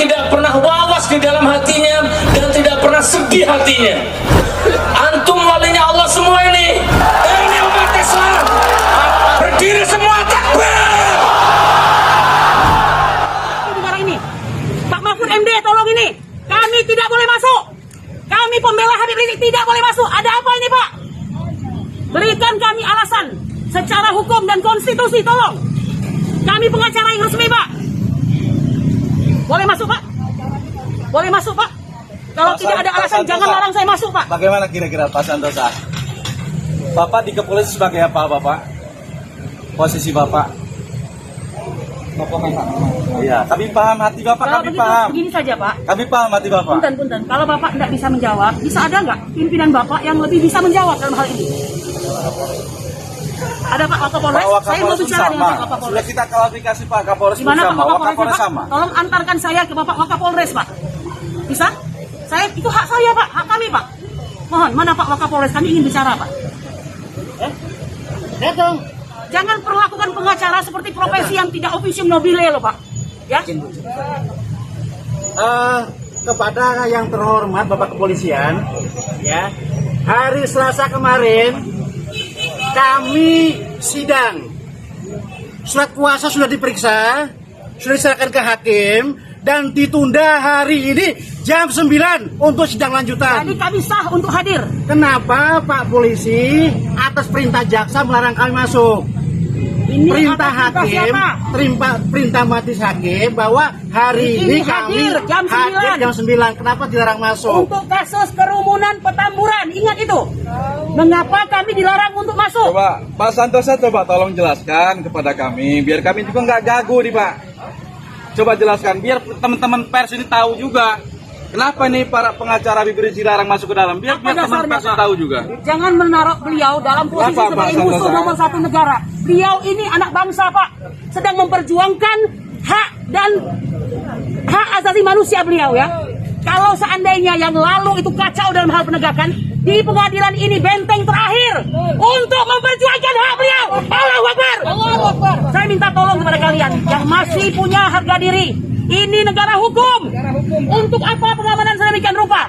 tidak pernah wawas di dalam hatinya dan tidak pernah sedih hatinya. Antum walinya Allah semua ini. Ini umat Islam. Berdiri semua, takbir. Negara ini, Pak Mahfud MD tolong ini. Kami tidak boleh masuk. Kami pembela Habib Rizik tidak boleh masuk. Ada apa ini Pak? Berikan kami alasan secara hukum dan konstitusi, tolong. Kami pengacara yang resmi Pak. Boleh masuk Pak? Boleh masuk Pak? Kalau tidak ada alasan jangan larang saya masuk Pak. Bagaimana kira-kira Pak Santosa? Bapak di kepolisian sebagai apa Bapak? Posisi Bapak? Iya, kami paham hati Bapak, Kalau kami begitu, paham. begini saja Pak. Kami paham hati Bapak. Punten. Kalau Bapak tidak bisa menjawab, bisa ada nggak pimpinan Bapak yang lebih bisa menjawab dalam hal ini? Ada Pak Wakapolres? Pak Saya mau bicara dengan Pak Sudah Wakapolres. kita klarifikasi Pak Kapolres Di mana Pak bersama. Wakapolres Wakapolres Pak? sama. Tolong antarkan saya ke Bapak Wakapolres Pak. Bisa? Saya itu hak saya Pak, hak kami Pak. Mohon, mana Pak Wakapolres? Kami ingin bicara Pak. Datang. Jangan perlakukan pengacara seperti profesi yang tidak officium nobile loh Pak. Ya? Kepada yang terhormat Bapak Kepolisian, ya, hari Selasa kemarin kami sidang. Surat kuasa sudah diperiksa, sudah diserahkan ke hakim dan ditunda hari ini jam 9 untuk sidang lanjutan. Jadi kami sah untuk hadir. Kenapa Pak Polisi atas perintah jaksa melarang kami masuk? Ini Perintah atas perintah hakim, siapa? perintah majelis hakim bahwa hari Ini ini kami hadir jam 9. hadir jam 9. Kenapa dilarang masuk? Untuk kasus kerumunan Petamburan, ingat itu. Mengapa kami dilarang untuk masuk? Coba Pak Santosa coba tolong jelaskan kepada kami, biar kami juga nggak gagu nih Pak. Coba jelaskan, biar teman-teman pers ini tahu juga. Kenapa nih para pengacara Habib Rizik dilarang masuk ke dalam? Biar teman dasarnya, pers Pak? tahu juga. Jangan menaruh beliau dalam posisi Apa, Pak sebagai musuh Santosa? nomor satu negara. Beliau ini anak bangsa, Pak. Sedang memperjuangkan hak dan hak asasi manusia beliau ya. Kalau seandainya yang lalu itu kacau dalam hal penegakan, di pengadilan ini benteng terakhir untuk memperjuangkan hak beliau. Allahu Akbar. Allahu Akbar. Saya minta tolong kepada kalian yang masih punya harga diri. Ini negara hukum. Untuk apa pengamanan sedemikian rupa?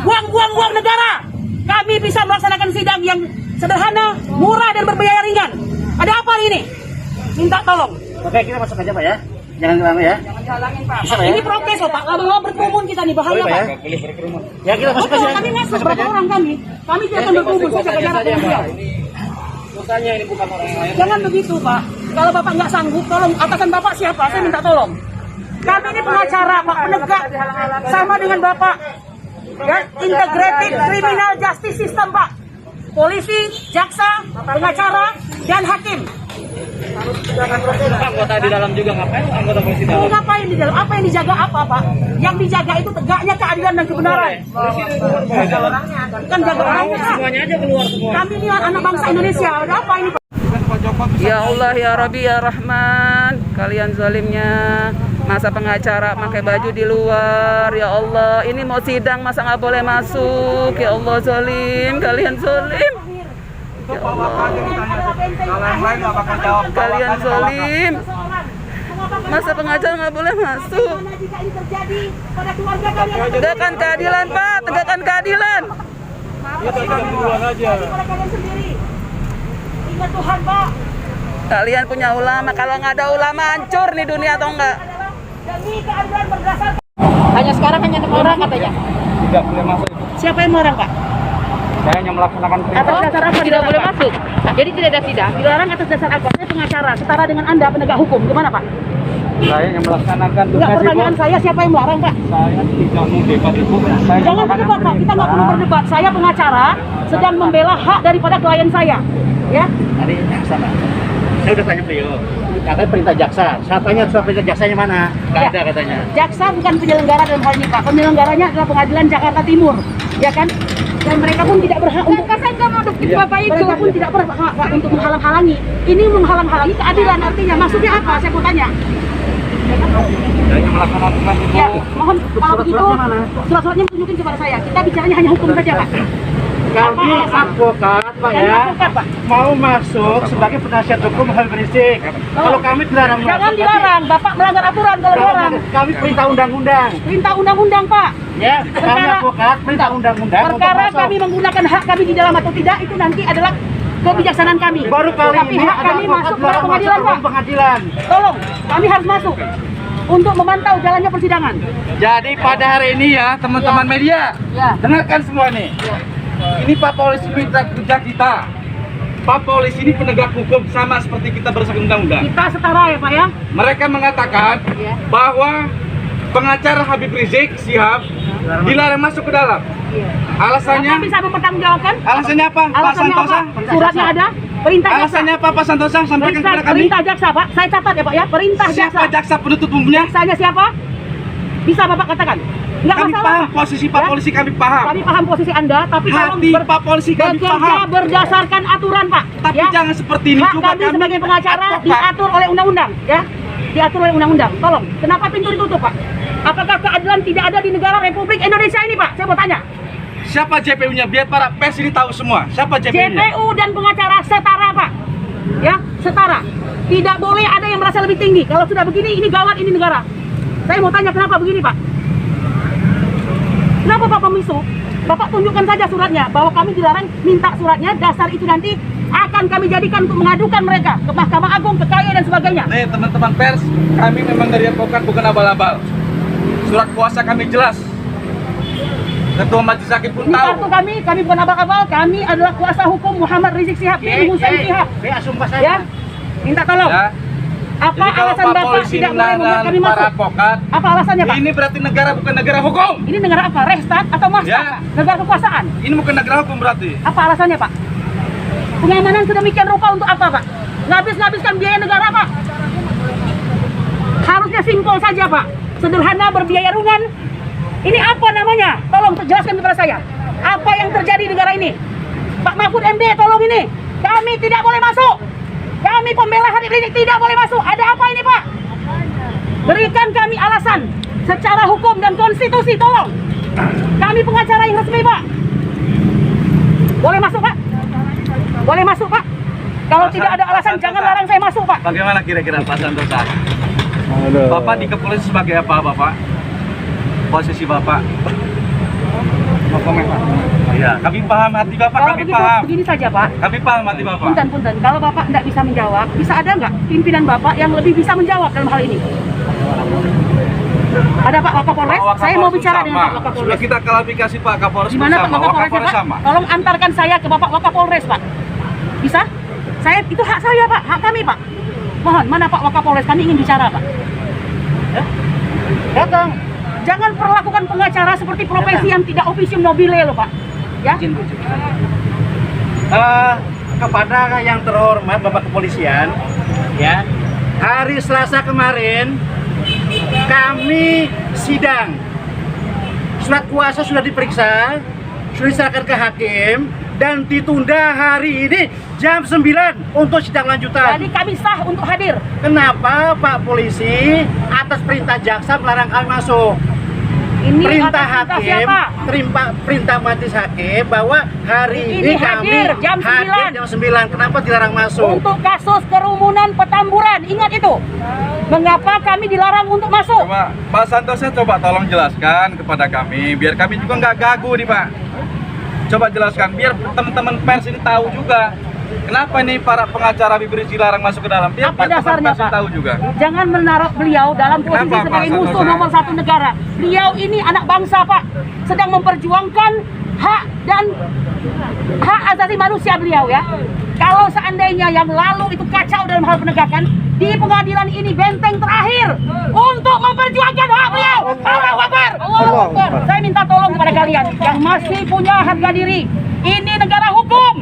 Buang-buang uang negara. Kami bisa melaksanakan sidang yang sederhana, murah dan berbiaya ringan. Ada apa ini? Minta tolong. Oke, kita masuk aja Pak ya. Jangan lama ya. Jangan halangin Pak. Bisa, Pak, ya? Ini prokes loh Pak. Lama-lama berkerumun kita nih, bahaya Boleh, Pak, Pak. Ya kita masuk Betul, aja. kami masuk berapa orang kami. Kami tidak akan berkerumun. Saya jaga jarak dengan beliau. Mukanya ini bukan orang lain. Jangan begitu Pak. Kalau Bapak nggak sanggup, tolong atasan Bapak siapa? Saya minta tolong. Kami ini pengacara Pak, penegak sama dengan Bapak. Ya, integrated criminal justice system Pak. Polisi, jaksa, pengacara, dan hakim. Anggota di dalam juga ngapain? Anggota polisi Mau ngapain di dalam? Apa yang dijaga apa Pak? Yang dijaga itu tegaknya keadilan dan kebenaran. Kan jaga orangnya Pak. Semuanya aja keluar semua. Kami ini anak bangsa Indonesia. Ada apa ini Pak? Ya Allah ya Rabbi ya Rahman, kalian zalimnya. Masa pengacara pakai baju di luar, ya Allah. Ini mau sidang masa nggak boleh masuk, ya Allah zalim, kalian zalim. Ya Allah, kalian zalim. Masa pengacara nggak boleh masuk. Jika ini terjadi pada keluarga kalian, Tegakkan keadilan Pak, tegakkan keadilan. pada kalian sendiri. Ingat Tuhan Pak. Kalian punya ulama, kalau nggak ada ulama hancur nih dunia atau enggak? Demi keadilan berdasarkan. Hanya sekarang hanya 6 orang katanya. Tidak boleh masuk. Siapa yang melarang Pak? Saya hanya melaksanakan perintah. Atas dasar apa Tidak boleh masuk. Jadi tidak ada sidang. Dilarang atas dasar apa? Saya pengacara, setara dengan Anda penegak hukum. Gimana Pak? Saya yang melaksanakan Enggak, tugas pertanyaan Ibu. saya siapa yang melarang Pak? Saya tidak mau debat Ibu. Saya Jangan berdebat Pak, kita nggak perlu berdebat. Saya pengacara sedang membela hak daripada klien saya. Ya, Tadi jaksa Pak. Saya udah tanya beliau. Katanya perintah jaksa. Saya tanya surat perintah jaksanya mana? Nggak Ya. ada katanya. jaksa bukan penyelenggara dalam hal ini Pak. Penyelenggaranya adalah Pengadilan Jakarta Timur, ya kan? Dan mereka pun tidak berhak untuk Bapak itu. Mereka pun tidak berhak Pak untuk menghalang-halangi. Ini menghalang-halangi keadilan, artinya maksudnya apa? Saya mau tanya. Saya yang melaksanakan tugas Ibu. Ya, mohon kalau begitu Surat-suratnya mana? surat-suratnya tunjukin kepada saya. Kita bicaranya hanya hukum saja Pak. Kami advokat, Pak Kami ya, advokat, Pak. mau masuk sebagai penasihat hukum Habib Rizik. Kalau kami dilarang Jangan masuk, dilarang, Bapak melanggar aturan kalau dilarang. kami perintah undang-undang. Perintah undang-undang, Pak. Ya, kami Perkara- advokat perintah undang-undang untuk Perkara masuk. kami menggunakan hak kami di dalam atau tidak itu nanti adalah kebijaksanaan kami. Baru kali Tapi ini hak ada kami advokat masuk ke dilarang masuk pengadilan, ke Pak. ruang pengadilan. Tolong, kami harus masuk untuk memantau jalannya persidangan. Jadi pada hari ini ya teman-teman media, Ya. dengarkan semua nih. Ini Pak Polisi minta kerja kita. Pak Polisi ini penegak hukum sama seperti kita berdasarkan undang-undang. Kita setara ya, Pak ya. Mereka mengatakan Iya. bahwa pengacara Habib Rizik Syihab dilarang masuk ke dalam. Bapak Alasannya? bisa mempertanggungjawabkan? Alasannya apa? Pak Alasannya Santosa? apa? Suratnya ada. Perintah jaksa. Alasannya apa Pak Santosa? Sampaikan kepada kami. Perintah jaksa, Pak. Saya catat ya, Pak ya. Perintah jaksa. Siapa jaksa penuntut umumnya? Jaksanya siapa? Bisa Bapak katakan? Enggak Kami masalah, paham Pak. posisi Pak Ya? Polisi, kami paham. Kami paham posisi Anda, tapi tolong Hati Pak Polisi kami bekerja paham. berdasarkan aturan, Pak. Tapi Ya? jangan seperti ini Hak juga kami sebagai pengacara advokat. diatur oleh undang-undang, ya. Diatur oleh undang-undang. Tolong, kenapa pintu ditutup, Pak? Apakah keadilan tidak ada di negara Republik Indonesia ini, Pak? Saya mau tanya. Siapa JPU-nya? Biar para pers ini tahu semua. Siapa JPU-nya? JPU dan pengacara setara, Pak. Ya, setara. Tidak boleh ada yang merasa lebih tinggi. Kalau sudah begini, ini gawat, ini negara. Saya mau tanya kenapa begini, Pak? Kenapa Pak Pemisu? Bapak tunjukkan saja suratnya bahwa kami dilarang, minta suratnya. Dasar itu nanti akan kami jadikan untuk mengadukan mereka ke Mahkamah Agung, ke KY dan sebagainya. Nih teman-teman pers, kami memang dari advokat bukan abal-abal. Surat kuasa kami jelas. Ketua Majelis Hakim pun Ini tahu. kartu kami bukan abal-abal. Kami adalah kuasa hukum Muhammad Rizik Syihab bin Hussein Syihab. Sumpah Ya, saya. minta tolong. Ya. Apa Jadi kalau alasan Pak Bapak Polisi tidak boleh membuat menahan kami para masuk? advokat, Apa alasannya, Pak? ini berarti negara bukan negara hukum. Ini negara apa? Restat atau Mastak? Ya. Negara kekuasaan? Ini bukan negara hukum berarti. Apa alasannya, Pak? Pengamanan sedemikian rupa untuk apa, Pak? Ngabiskan biaya negara, Pak. Harusnya simpel saja, Pak. Sederhana, berbiaya ringan. Ini apa namanya? Tolong jelaskan kepada saya. Apa yang terjadi di negara ini? Pak Mahfud MD, tolong ini. Kami tidak boleh masuk. Kami pembela Habib Rizik tidak boleh masuk. Ada apa ini, Pak? Berikan kami alasan secara hukum dan konstitusi, tolong. Kami pengacara yang resmi, Pak. Boleh masuk, Pak? Boleh masuk, Pak? Kalau tidak ada alasan, jangan larang saya masuk, Pak. Bagaimana kira-kira Pak Santosa? Bapak di kepolisian sebagai apa, Bapak? Posisi Bapak? Mau komen, Pak? Iya, kami paham hati Bapak, Kalau kami begitu, paham. begini saja, Pak. Kami paham hati Bapak. Punten. Kalau Bapak tidak bisa menjawab, bisa ada nggak pimpinan Bapak yang lebih bisa menjawab dalam hal ini? Ada Pak Wakapolres? Pak Saya mau Wakapolres bicara sama. dengan Pak Sudah Wakapolres. kita klarifikasi Pak Kapolres Di mana Pak bersama. Wakapolres, Wakapolres Pak? sama. Tolong antarkan saya ke Bapak Wakapolres, Pak. Bisa? Saya itu hak saya, Pak. Hak kami, Pak. Mohon, mana Pak Wakapolres? Kami ingin bicara, Pak. Ya? Datang. Jangan perlakukan pengacara seperti profesi yang tidak officium nobile loh, Pak. Ya? Kepada yang terhormat Bapak Kepolisian, ya, hari Selasa kemarin kami sidang. Surat kuasa sudah diperiksa, sudah diserahkan ke hakim dan ditunda hari ini jam 9 untuk sidang lanjutan. Jadi kami sah untuk hadir. Kenapa Pak Polisi atas perintah jaksa melarang kami masuk? Ini Perintah atas perintah hakim, siapa? perintah majelis hakim bahwa hari Ini ini kami hadir jam 9. hadir jam 9. Kenapa dilarang masuk? Untuk kasus kerumunan Petamburan, ingat itu. Mengapa kami dilarang untuk masuk? Coba Pak Santosa coba tolong jelaskan kepada kami, biar kami juga nggak gagu nih Pak. Coba jelaskan, biar teman-teman pers ini tahu juga. Kenapa nih para pengacara Habib Rizik dilarang masuk ke dalam? Biar Apa teman-teman dasarnya, pers Pak? tahu juga. Jangan menaruh beliau dalam posisi Kenapa, Pak sebagai musuh Santosa? nomor satu negara. Beliau ini anak bangsa, Pak. Sedang memperjuangkan hak dan hak asasi manusia beliau, ya. Kalau seandainya yang lalu itu kacau dalam hal penegakan, di pengadilan ini benteng terakhir untuk memperjuangkan hak beliau. Allahu Akbar. Allahu Akbar. Saya minta tolong kepada kalian yang masih punya harga diri. Ini negara hukum.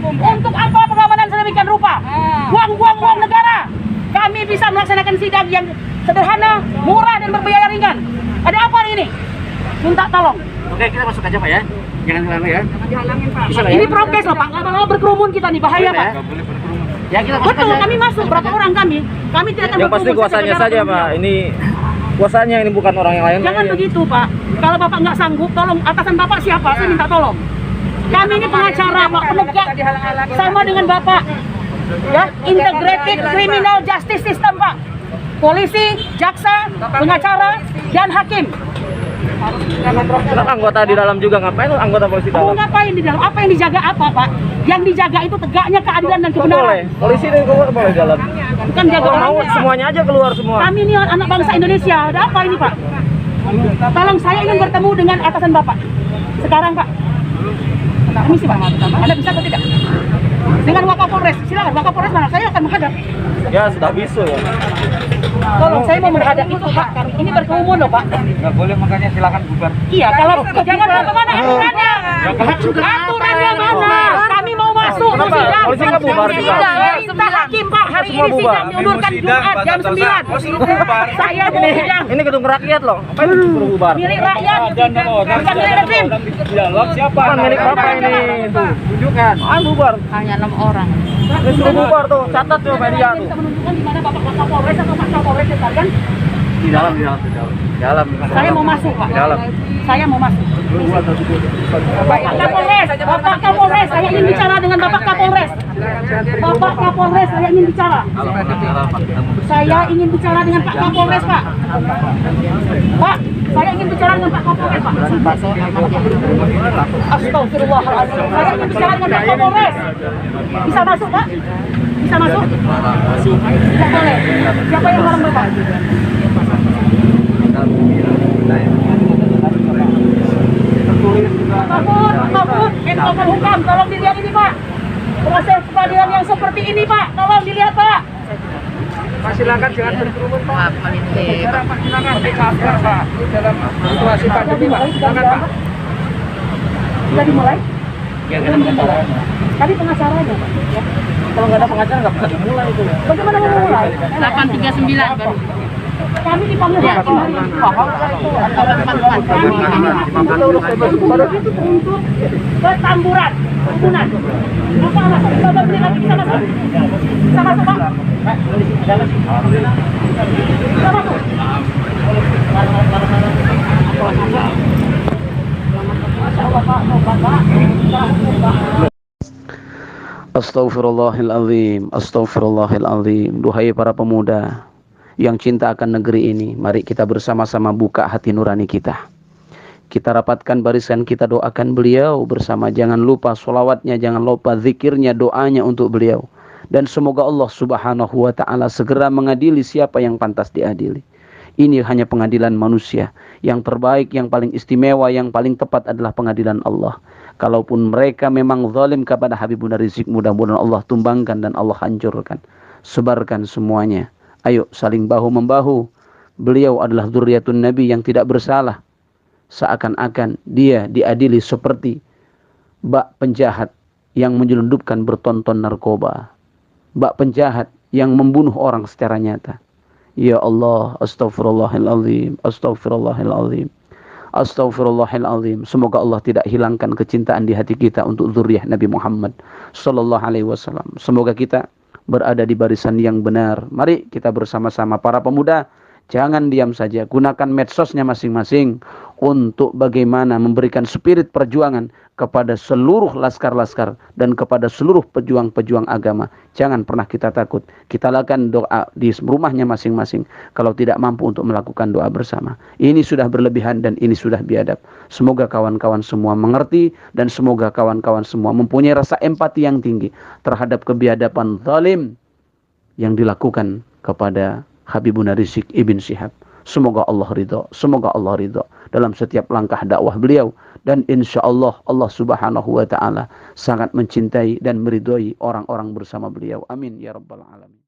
Untuk apa pengamanan sedemikian rupa? Buang-buang uang negara. Kami bisa melaksanakan sidang yang sederhana, murah dan berbiaya ringan. Ada apa ini? Minta tolong. Oke, kita masuk aja Pak ya. Jangan halang ya. Bisa lah ya? Ini prokes loh, Pak. Lama-lama berkerumun kita nih, bahaya, Pak. Nggak boleh berkerumun. Ya kita masuk Betul, aja. kami masuk. Berapa orang kami? Kami tidak akan Yang pasti berkerumun kuasanya secara saja, Pak. beliau. Ini kuasanya, ini bukan orang yang lain. Jangan begitu, Pak. Kalau Bapak nggak sanggup, tolong atasan Bapak siapa? Saya minta tolong. Kami ini pengacara Pak, penegak sama dengan Bapak. Ya, integrated criminal justice system Pak. Polisi, jaksa, pengacara, dan hakim. Kenapa anggota di dalam juga ngapain anggota polisi Mau dalam? ngapain di dalam? Apa yang dijaga apa Pak? Yang dijaga itu tegaknya keadilan dan Boleh. kebenaran. Polisi dan keluar boleh dalam. Bukan jaga Kalau mau orangnya. semuanya aja keluar semua. Kami ini anak bangsa Indonesia. Ada apa ini Pak? Tolong saya ingin bertemu dengan atasan Bapak. Sekarang Pak. Permisi Pak. Anda bisa atau tidak? Dengan Wakapolres. Silakan Wakapolres mana? Saya akan menghadap. Ya sudah bisu ya. Tolong saya mau menghadap itu Pak. Ini berkerumun loh Pak. Nggak boleh makanya silakan bubar. Iya, kalau jangan kemana aturannya? Aturannya mana? Kami mau masuk mau sidang. Polisi nggak bubar juga. Perintah hakim Pak, hari Semua ini bubar. sidang diundurkan Jumat jam 9. Saya mau sidang. Ini gedung rakyat loh. Apa yang disuruh bubar? Milik rakyat, bukan milik rezim. Bukan milik bapak ini. Tuh, tunjukkan. Bubar. Hanya 6 orang. Ini suruh bubar tuh. Catat tuh media tuh. Bisa menunjukkan di mana Bapak Kapolres atau Pak Kapolres kan? Di dalam. Dalam. Saya mau masuk Pak. Dalam. Saya mau masuk. Bapak Kapolres, Bapak Kapolres, saya ingin bicara dengan Bapak Kapolres. Bapak Kapolres, saya ingin bicara. Saya ingin bicara dengan Pak Kapolres, Pak. Pak, saya ingin bicara dengan Pak Kapolres, Pak. Astagfirullahaladzim. Saya ingin bicara dengan Pak Kapolres. Bisa masuk, Pak? Bisa masuk? Tidak boleh. Siapa yang larang Bapak? Mahfud, Menko Polhukam, tolong dilihat ini Pak. Proses peradilan yang seperti ini Pak, tolong dilihat Pak. Pak silakan jangan berkerumun Pak. Maaf, melintip. Pak silakan pakai masker Pak. Dalam situasi pandemi Pak. Silakan Pak. Sudah dimulai? Ya, Belum dimulai. Tadi pengacaranya Pak. Ya. kalau nggak ada pengacara nggak bisa dimulai itu. Bagaimana mau memulai? 839 baru. Kami dipanggil hakim hari ini. Itu untuk ketamburan, kerumunan. Apa alasan? Bapak beli lagi bisa masuk? Bisa masuk Pak? Bisa masuk? Masya Allah Pak, Bapak. Astaghfirullahaladzim, astaghfirullahaladzim. Duhai para pemuda yang cinta akan negeri ini, mari kita bersama-sama buka hati nurani kita. Kita rapatkan barisan, kita doakan beliau bersama. Jangan lupa sholawatnya, jangan lupa zikirnya, doanya untuk beliau. Dan semoga Allah subhanahu wa ta'ala segera mengadili siapa yang pantas diadili. Ini hanya pengadilan manusia. Yang terbaik, yang paling istimewa, yang paling tepat adalah pengadilan Allah. Kalaupun mereka memang zalim kepada Habibuna Rizik, mudah-mudahan Allah tumbangkan dan Allah hancurkan. Sebarkan semuanya. Ayo saling bahu-membahu. Beliau adalah dzurriyyatun Nabi yang tidak bersalah. Seakan-akan dia diadili seperti bak penjahat yang menyelundupkan bertonton narkoba. Bak penjahat yang membunuh orang secara nyata. Ya Allah, astaghfirullahaladzim, astaghfirullahaladzim, astaghfirullahaladzim. Semoga Allah tidak hilangkan kecintaan di hati kita untuk zuriyah Nabi Muhammad sallallahu alaihi wasallam. Semoga kita berada di barisan yang benar. Mari kita bersama-sama para pemuda, jangan diam saja. Gunakan medsosnya masing-masing untuk bagaimana memberikan spirit perjuangan kepada seluruh laskar-laskar dan kepada seluruh pejuang-pejuang agama. Jangan pernah kita takut. Kita lakukan doa di rumahnya masing-masing kalau tidak mampu untuk melakukan doa bersama. Ini sudah berlebihan dan ini sudah biadab. Semoga kawan-kawan semua mengerti dan semoga kawan-kawan semua mempunyai rasa empati yang tinggi terhadap kebiadaban zalim yang dilakukan kepada Habibuna Rizik Ibn Syihab. Semoga Allah ridha, semoga Allah ridha dalam setiap langkah dakwah beliau. Dan insya Allah, Allah subhanahu wa ta'ala sangat mencintai dan meridhoi orang-orang bersama beliau. Amin ya rabbal alamin.